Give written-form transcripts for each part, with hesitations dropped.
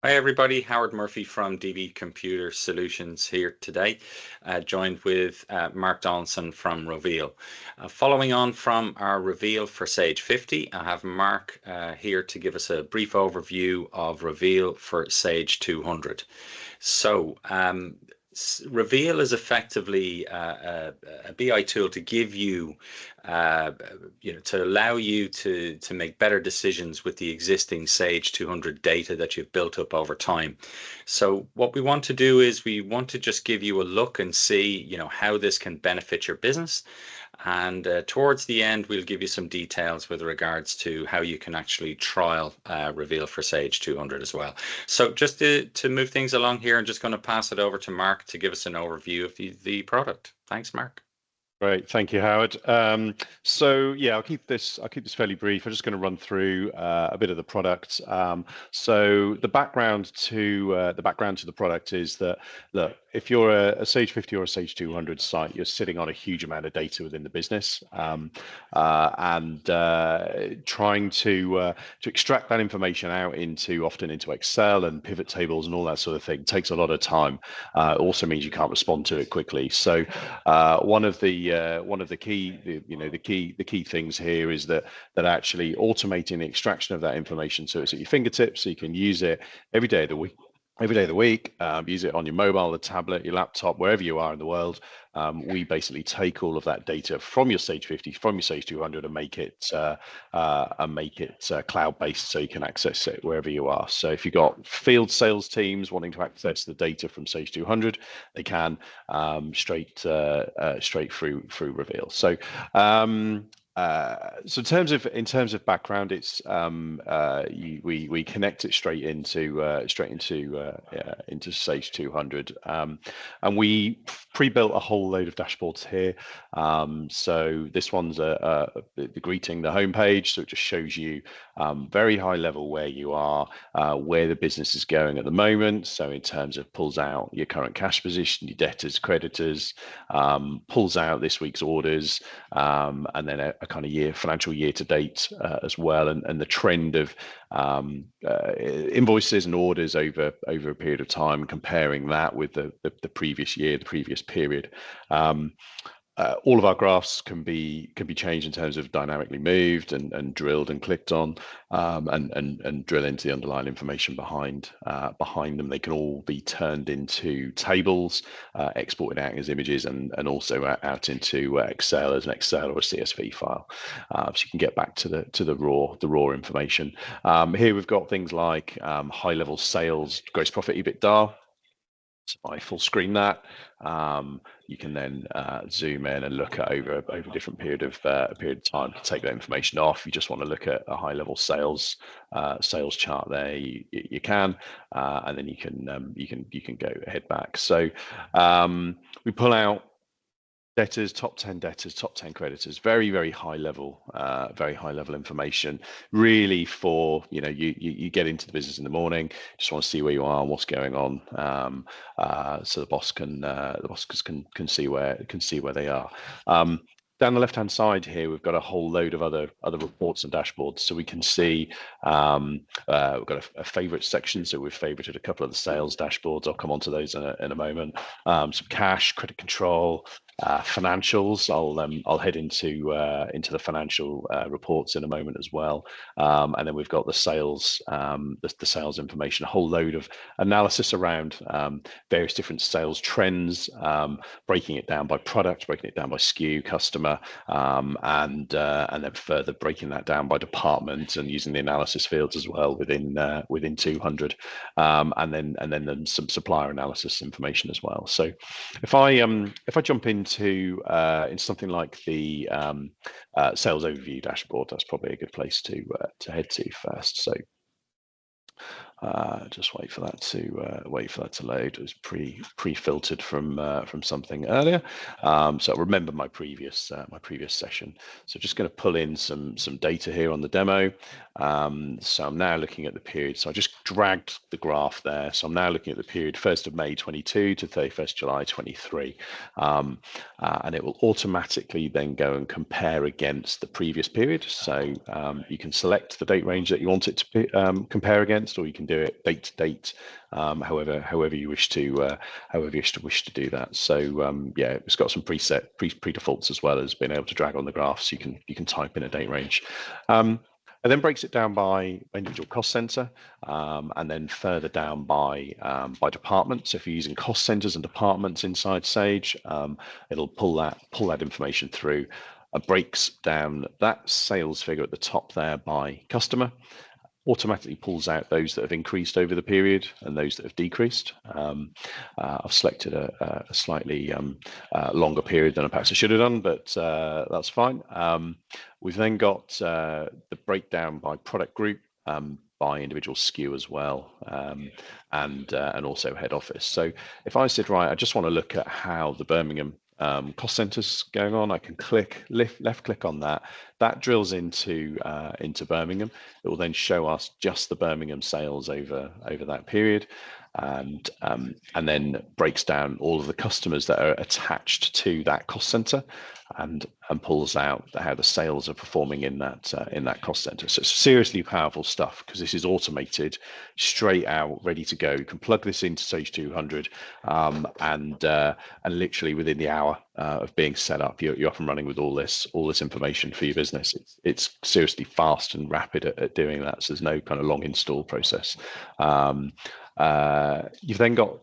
Hi everybody, Howard Murphy from DB Computer Solutions here today, joined with Mark Donaldson from Roveel. Following on from our reveal for Sage 50, I have Mark here to give us a brief overview of Reveal for Sage 200. So, Reveal is effectively a BI tool to give you, to allow you to make better decisions with the existing Sage 200 data that you've built up over time. So what we want to do is we want to just give you a look and see, how this can benefit your business. And towards the end, we'll give you some details with regards to how you can actually trial Reveal for Sage 200 as well. So just to move things along here, I'm just going to pass it over to Mark to give us an overview of the product. Thanks, Mark. Great, thank you, Howard. So yeah, I'll keep this fairly brief. I'm just going to run through a bit of the product. So the background to the product is that, look, if you're a Sage 50 or a Sage 200 site, you're sitting on a huge amount of data within the business, and trying to extract that information out often into Excel and pivot tables and all that sort of thing takes a lot of time. It also means you can't respond to it quickly. So one of the key things here is that actually automating the extraction of that information so it's at your fingertips, so you can use it every day of the week. Use it on your mobile, the tablet, your laptop, wherever you are in the world. We basically take all of that data from your Sage 50, from your Sage 200, and make it cloud-based, so you can access it wherever you are. So if you've got field sales teams wanting to access the data from Sage 200, they can straight through Reveal. So so in terms of background, it's we connect it straight into Sage 200, and we pre-built a whole load of dashboards here. So this one's the greeting, the homepage, so it just shows you very high level where you are, where the business is going at the moment. So in terms of pulls out your current cash position, your debtors, creditors, pulls out this week's orders, and then a kind of financial year to date as well, and the trend of invoices and orders over a period of time, comparing that with the previous year, the previous period. All of our graphs can be changed in terms of dynamically moved and drilled and clicked on, and drill into the underlying information behind them. They can all be turned into tables, exported out as images, and also out into Excel as an Excel or a CSV file, so you can get back to the raw information. Here we've got things like high level sales, gross profit, EBITDA. So I full screen that. You can then zoom in and look at over a different period of time to take that information off. You just want to look at a high level sales chart there, you can, and then you can go head back. So we pull out debtors, top 10 debtors, top 10 creditors, very high level information, really for, you get into the business in the morning, just want to see where you are and what's going on, so the boss can see where they are. Down the left-hand side here, we've got a whole load of other reports and dashboards. So we can see we've got a favorite section. So we've favorited a couple of the sales dashboards. I'll come on to those in a moment. Some cash, credit control, financials. I'll head into the financial reports in a moment as well. And then we've got the sales information, a whole load of analysis around various different sales trends, breaking it down by product, breaking it down by SKU, customer, and then further breaking that down by department and using the analysis fields as well within 200, and then some supplier analysis information as well. So if I jump into something like the sales overview dashboard, that's probably a good place to head to first. So just wait for that to load. It was pre-filtered from something earlier. So remember my previous session. So just going to pull in some data here on the demo. So I'm now looking at the period. So I just dragged the graph there. So I'm now looking at the period 1st of May 22 to 31st July 23, and it will automatically then go and compare against the previous period. So you can select the date range that you want it to compare against, or you can do it date to date, however you wish to do that. So yeah, it's got some pre-defaults as well as being able to drag on the graph, so you can type in a date range. And then breaks it down by individual cost center, and then further down by department. So if you're using cost centers and departments inside Sage, it'll pull that information through. Breaks down that sales figure at the top there by customer, automatically pulls out those that have increased over the period and those that have decreased. I've selected a slightly longer period than perhaps I should have done, but that's fine. We've then got the breakdown by product group, by individual SKU as well, and also head office. So if I said, right, I just want to look at how the Birmingham cost centers going on, I can left click on that. That drills into Birmingham. It will then show us just the Birmingham sales over that period, and then breaks down all of the customers that are attached to that cost center, and pulls out how the sales are performing in that cost center. So it's seriously powerful stuff, because this is automated, straight out, ready to go. You can plug this into Sage 200, and literally within the hour of being set up, you're up and running with all this information for your business. It's seriously fast and rapid at doing that. So there's no kind of long install process. You've then got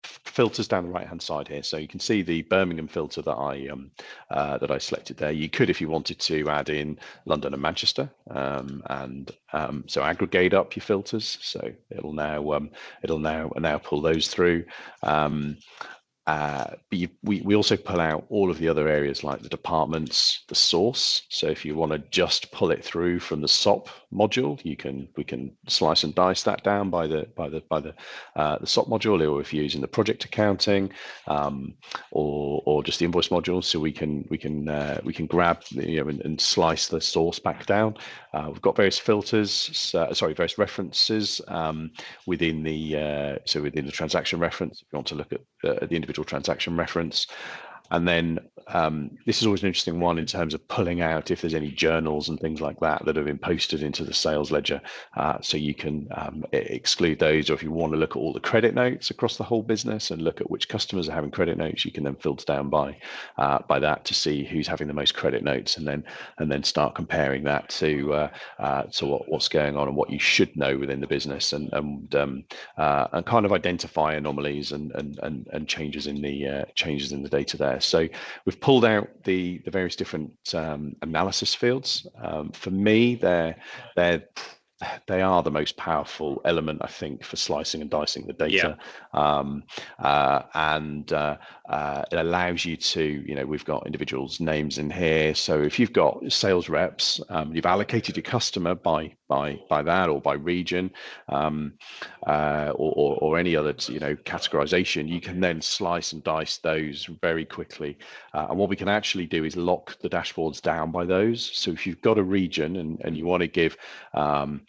filters down the right hand side here, so you can see the Birmingham filter that I selected there. You could, if you wanted to, add in London and Manchester, so aggregate up your filters, so it'll now pull those through. But we also pull out all of the other areas like the departments, the source. So if you want to just pull it through from the SOP module, we can slice and dice that down by the SOP module, or if you're using the project accounting, or just the invoice module, so we can grab and slice the source back down. We've got various filters, various references within the transaction reference. If you want to look at the individual transaction reference. And then this is always an interesting one in terms of pulling out if there's any journals and things like that have been posted into the sales ledger. So you can exclude those, or if you want to look at all the credit notes across the whole business and look at which customers are having credit notes, you can then filter down by that to see who's having the most credit notes, and then start comparing that to what's going on and what you should know within the business, and kind of identify anomalies and changes in the data there. So we've pulled out the various different analysis fields. For me, they are the most powerful element, I think, for slicing and dicing the data. It allows you to, we've got individuals' names in here. So if you've got sales reps, you've allocated your customer by that, or by region, or any other categorization, you can then slice and dice those very quickly. And what we can actually do is lock the dashboards down by those. So if you've got a region and you want to give Bob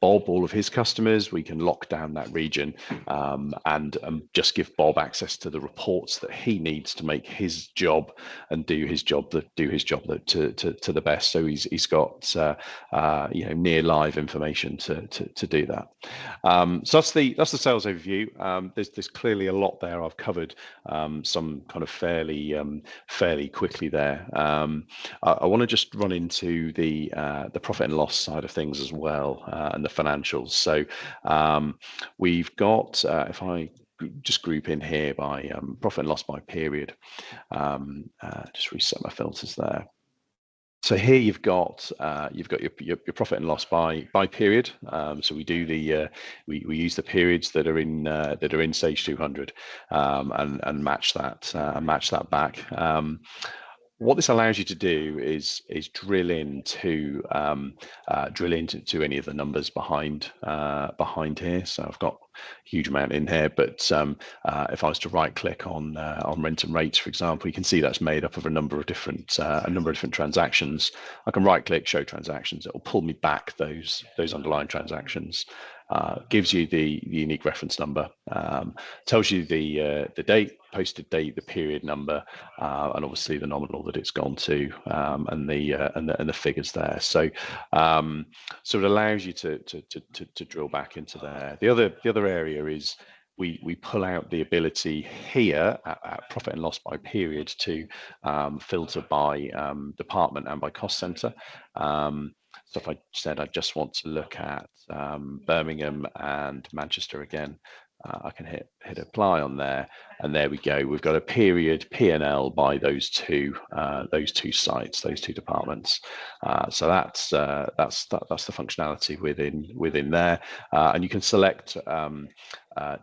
all of his customers, we can lock down that region, and just give Bob access to the reports that he needs to make his job and do his job to the best. So he's got near live information to do that. So that's the sales overview. There's clearly a lot there. I've covered some kind of fairly quickly there. I want to just run into the profit and loss side of things as well, and the financials. So we've got, if I just group in here by profit and loss by period, just reset my filters there. So here you've got your profit and loss by period. So we do we use the periods that are in Sage 200, and match that back. What this allows you to do is drill into any of the numbers behind here. So I've got a huge amount in here, but if I was to right click on rent and rates, for example, you can see that's made up of a number of different transactions. I can right click show transactions. It will pull me back those underlying transactions. gives you the unique reference number, tells you the date, posted date, the period number, and obviously the nominal that it's gone to, and the figures there. So so it allows you to drill back into there. The other area is we pull out the ability here at profit and loss by period to filter by department and by cost center. So if I said I just want to look at Birmingham and Manchester again, I can hit apply on there, and there we go. We've got a period P&L by those two sites, those two departments. So that's the functionality within there, and you can select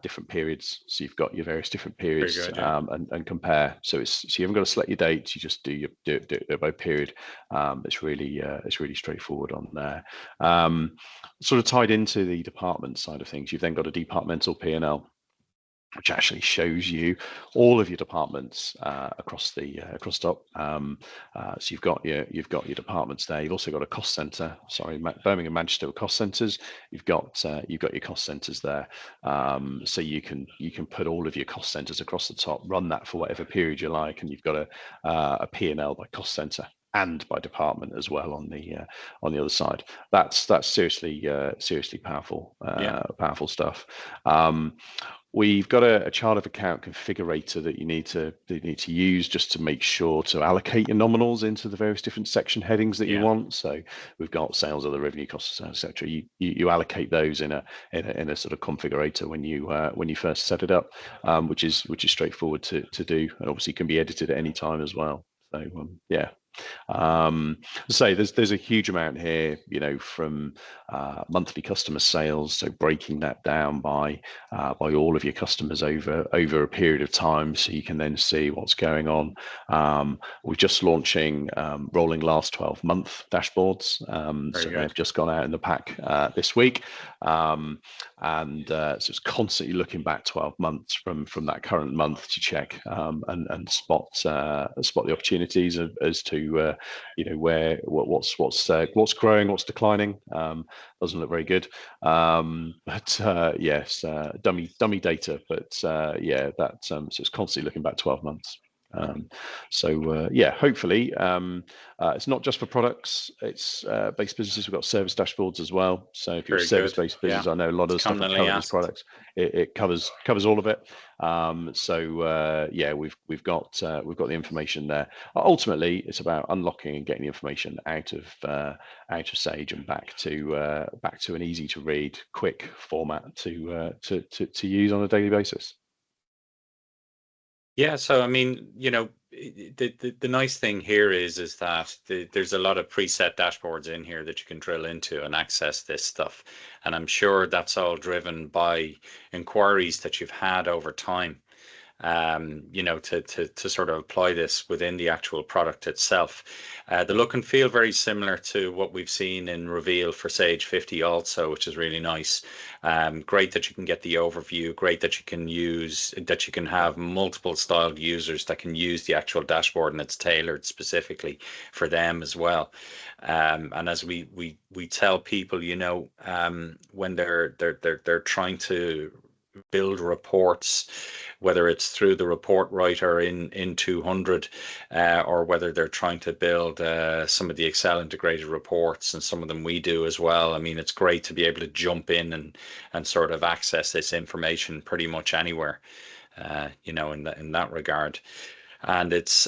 different periods. So you've got your various different periods, Very good, yeah. and compare. So you haven't got to select your dates. You just do it by period. It's really straightforward on there. Sort of tied into the department side of things, you've then got a departmental P&L, which actually shows you all of your departments across top. So you've got your departments there. You've also got a cost center. Sorry, Birmingham, Manchester cost centers. You've got your cost centers there. So you can put all of your cost centers across the top, run that for whatever period you like, and you've got a P&L by cost center and by department as well on the other side. That's seriously powerful, powerful stuff. We've got a chart of account configurator that you need to use just to make sure to allocate your nominals into the various different section headings that you want. So we've got sales, other revenue costs, etc. You allocate those in a sort of configurator when you first set it up, which is straightforward to do, and obviously can be edited at any time as well. So yeah. So there's a huge amount here, from monthly customer sales, so breaking that down by all of your customers over a period of time, so you can then see what's going on. We're just launching rolling last 12 month dashboards, so they've just gone out in the pack this week, and so it's constantly looking back 12 months from that current month to check and spot the opportunities as to what's growing, what's declining. Doesn't look very good, but yes, dummy data, but yeah, that so it's constantly looking back 12 months. So yeah, hopefully it's not just for products, it's based businesses. We've got service dashboards as well, so if you're a service-based business, I know a lot of the stuff that covers products, it covers all of it. So yeah, we've got the information there. Ultimately, it's about unlocking and getting the information out of Sage and back to an easy to read, quick format to use on a daily basis. Yeah, so I mean, the nice thing here is that there's a lot of preset dashboards in here that you can drill into and access this stuff, and I'm sure that's all driven by inquiries that you've had over time. To sort of apply this within the actual product itself. The look and feel very similar to what we've seen in Roveel for Sage 50 also, which is really nice. Great that you can get the overview, great that you can have multiple styled users that can use the actual dashboard, and it's tailored specifically for them as well. And as we tell people, when they're trying to build reports, whether it's through the report writer in 200, or whether they're trying to build some of the Excel integrated reports, and some of them we do as well. I mean, it's great to be able to jump in and sort of access this information pretty much anywhere, in that regard. And it's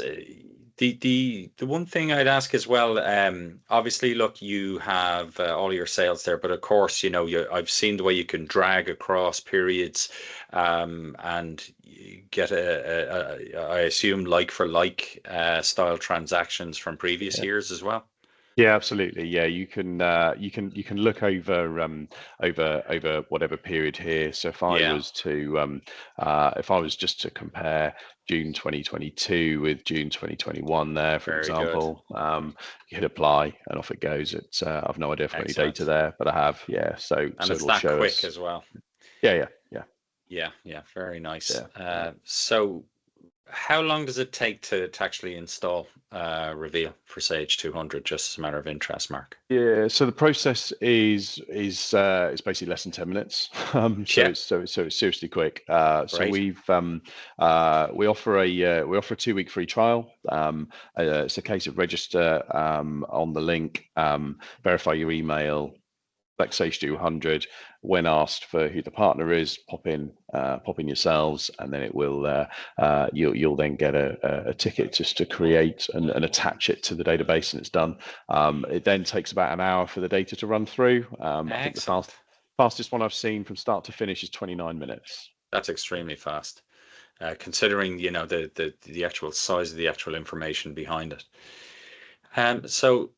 the one thing I'd ask as well, obviously, look, you have all your sales there, but of course, I've seen the way you can drag across periods, and you get I assume like for like style transactions from previous years as well. Yeah, absolutely. Yeah, you can look over whatever period here. So if I was to if I was just to compare June 2022 with June 2021 there, for example, you hit apply and off it goes. It's I've no idea if I've got any data there, but I have. Yeah, so and it's it'll that show quick us as well. Yeah. Yeah, very nice. Yeah. So How long does it take to actually install Reveal for Sage 200? Just as a matter of interest, Mark. Yeah, so the process is basically less than 10 minutes. So Yeah, it's seriously quick. So great. we offer a 2-week free trial. It's a case of register on the link, verify your email, like Sage 200. When asked for who the partner is, pop in yourselves, and then it will you'll then get a ticket just to create and attach it to the database, and it's done. It then takes about an hour for the data to run through. I think the Excellent. fastest one I've seen from start to finish is 29 minutes. That's extremely fast, considering the actual size of the actual information behind it. So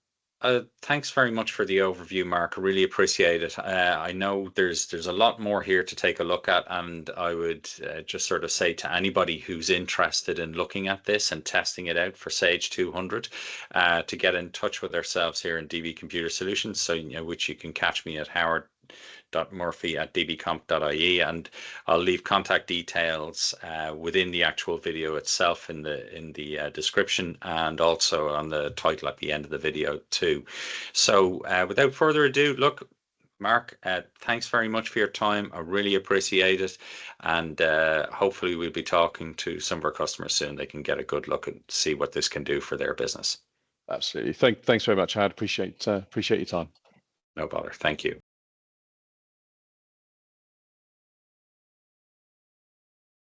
thanks very much for the overview, Mark. I really appreciate it. I know there's a lot more here to take a look at, and I would just sort of say to anybody who's interested in looking at this and testing it out for Sage 200, to get in touch with ourselves here in DB Computer Solutions. So which you can catch me at howard.murphy@dbcomp.ie, and I'll leave contact details within the actual video itself in the description, and also on the title at the end of the video too. So without further ado, look, Mark, thanks very much for your time. I really appreciate it, and hopefully we'll be talking to some of our customers soon. They can get a good look and see what this can do for their business. Absolutely. Thanks very much, Howard. Appreciate your time. No bother. Thank you.